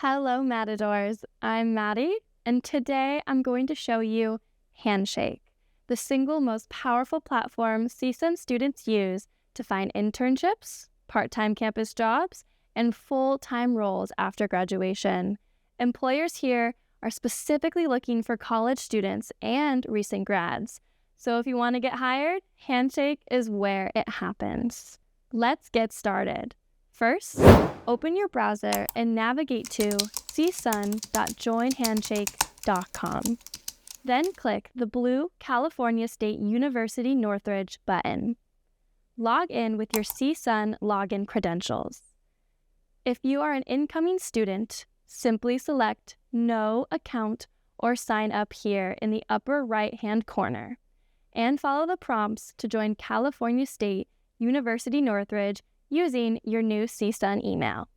Hello, Matadors. I'm Maddie, and today I'm going to show you Handshake, the single most powerful platform CSUN students use to find internships, part-time campus jobs, and full-time roles after graduation. Employers here are specifically looking for college students and recent grads. So if you want to get hired, Handshake is where it happens. Let's get started. First, open your browser and navigate to csun.joinhandshake.com. Then click the blue California State University Northridge button. Log in with your CSUN login credentials. If you are an incoming student, simply select No Account or Sign Up here in the upper right-hand corner, and follow the prompts to join California State University Northridge using your new CSUN email.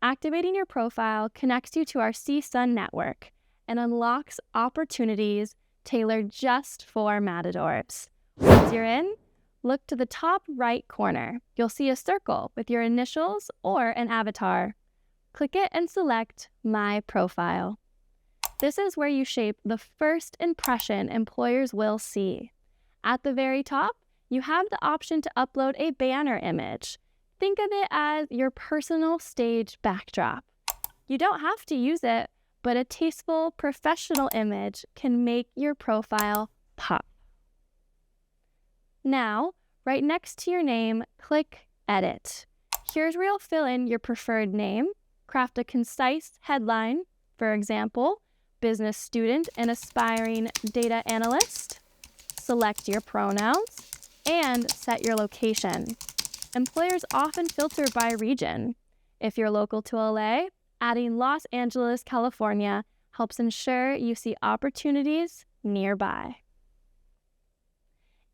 Activating your profile connects you to our CSUN network and unlocks opportunities tailored just for Matadors. Once you're in, look to the top right corner. You'll see a circle with your initials or an avatar. Click it and select My Profile. This is where you shape the first impression employers will see. At the very top, you have the option to upload a banner image. Think of it as your personal stage backdrop. You don't have to use it, but a tasteful, professional image can make your profile pop. Now, right next to your name, click Edit. Here's where you'll fill in your preferred name, craft a concise headline, for example, business student and aspiring data analyst, select your pronouns, and set your location. Employers often filter by region. If you're local to LA, adding Los Angeles, California helps ensure you see opportunities nearby.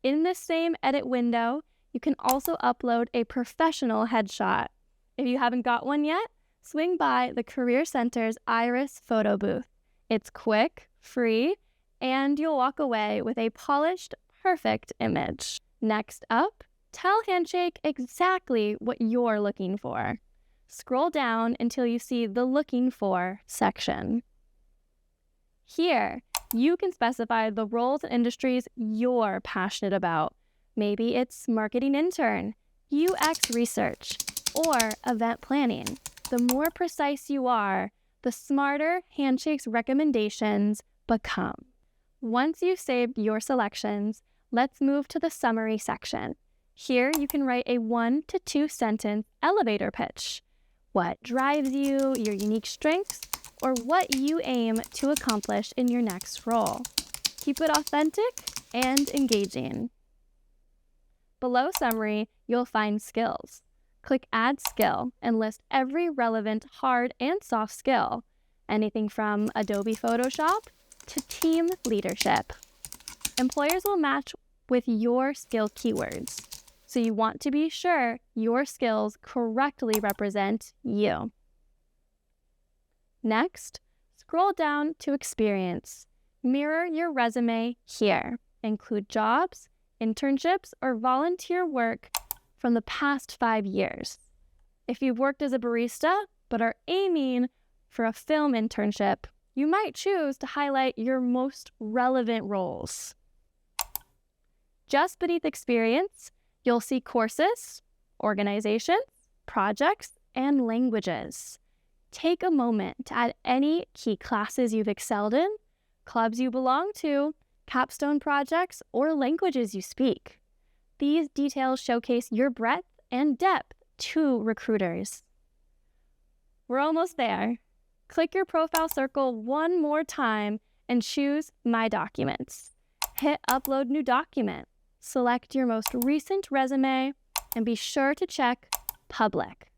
In this same edit window, you can also upload a professional headshot. If you haven't got one yet, swing by the Career Center's Iris photo booth. It's quick, free, and you'll walk away with a polished, perfect image. Next up, tell Handshake exactly what you're looking for. Scroll down until you see the Looking For section. Here, you can specify the roles and industries you're passionate about. Maybe it's marketing intern, UX research, or event planning. The more precise you are, the smarter Handshake's recommendations become. Once you've saved your selections, let's move to the summary section. Here you can write a 1 to 2 sentence elevator pitch. What drives you, your unique strengths, or what you aim to accomplish in your next role. Keep it authentic and engaging. Below summary, you'll find skills. Click Add Skill and list every relevant hard and soft skill, anything from Adobe Photoshop to team leadership. Employers will match with your skill keywords, so you want to be sure your skills correctly represent you. Next, scroll down to Experience. Mirror your resume here. Include jobs, internships, or volunteer work from the past 5 years. If you've worked as a barista but are aiming for a film internship, you might choose to highlight your most relevant roles. Just beneath Experience, you'll see courses, organizations, projects, and languages. Take a moment to add any key classes you've excelled in, clubs you belong to, capstone projects, or languages you speak. These details showcase your breadth and depth to recruiters. We're almost there. Click your profile circle one more time and choose My Documents. Hit Upload New Document. Select your most recent resume and be sure to check Public.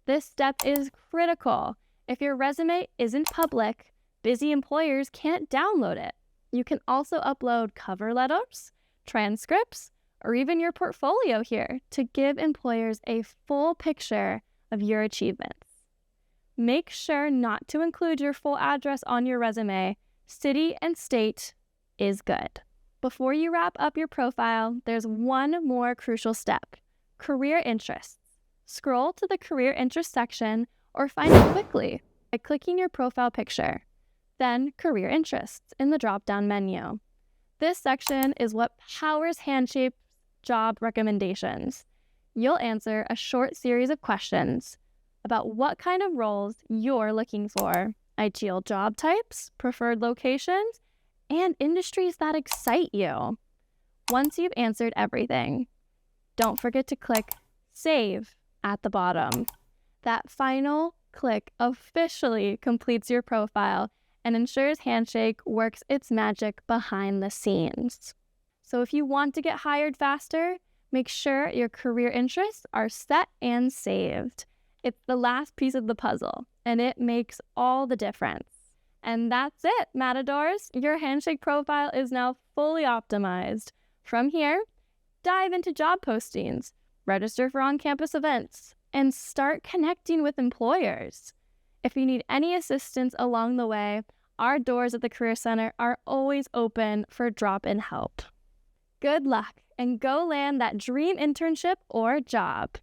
This step is critical. If your resume isn't public, busy employers can't download it. You can also upload cover letters, transcripts, or even your portfolio here to give employers a full picture of your achievements. Make sure not to include your full address on your resume. City and state is good. Before you wrap up your profile, there's one more crucial step: career interests. Scroll to the career interest section or find it quickly. by clicking your profile picture, then Career Interests in the drop-down menu. This section is what powers Handshake's job recommendations. You'll answer a short series of questions about what kind of roles you're looking for, ideal job types, preferred locations, and industries that excite you. Once you've answered everything, don't forget to click Save at the bottom. That final click officially completes your profile and ensures Handshake works its magic behind the scenes. So if you want to get hired faster, make sure your career interests are set and saved. It's the last piece of the puzzle, and it makes all the difference. And that's it, Matadors. Your Handshake profile is now fully optimized. From here, dive into job postings, register for on-campus events, and start connecting with employers. If you need any assistance along the way, our doors at the Career Center are always open for drop-in help. Good luck, and go land that dream internship or job.